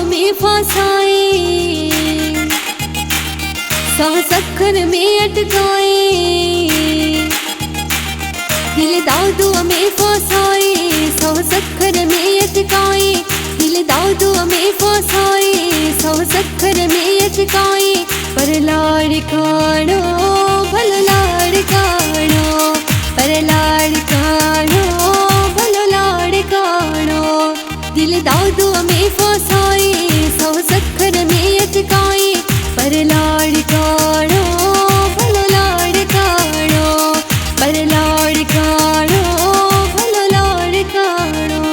में फंसाए, सौ सखर में अटकाए। दिल दादू में फंसाए, सौ सखर में अटकाए। दिल दादू में फंसाए, सौ सखर में अटकाए। पर लाड़कानो भलो लाड़कानो, पर लाड़कानो भलो लाड़कानो। दिल दादू में फंसाए, सौ सखर में अटकाए। पर लाड़कानो भलो लाड़कानो, पर लाड़कानो भलो लाड़कानो।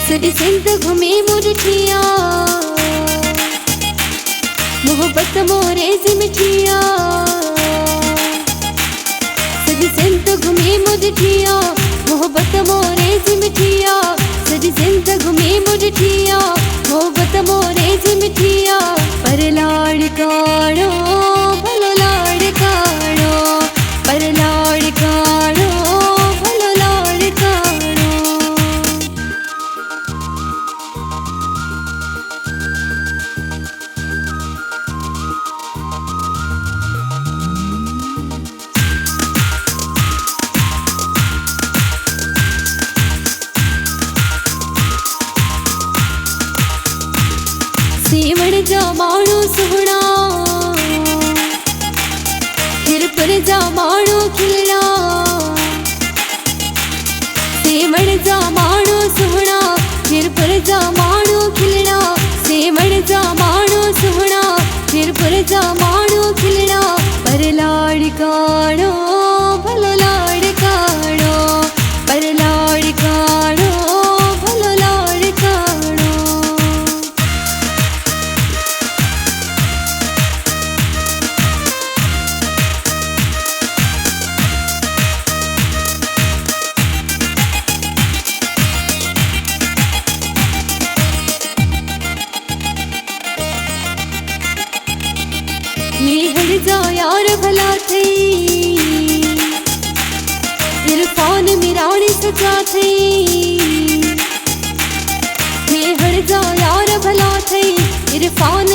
सदी सिंध घूमे मुरठिया, मोहब्बत मोरे से मिठिया। सदी सिंध घूमे मुरठिया, मोहब्बत मोरे से मिठिया। सदी सिंध घूमे मुरठिया, मोहब्बत मोरे से मिठिया। पर लाड़कानो भलो लाड़कानो, पर लाड़कानो भलो लाड़कानो। सेवण जा माण्हू सुहिणा, खिरपुर जा माण्हू खिलणा। सेवण जा माण्हू सुहिणा, खिरपुर जा माण्हू खिलणा। सेवण जा माण्हू सुहिणा, खिरपुर जा माण्हू खिलणा। पर लाड़कानो भलो लाड़कानो, पर लाड़कानो भलो लाड़कानो। मेहर जा यार भला थई, इरफान मिराणी सजा थई। मेहर जा यार भला थई, इरफान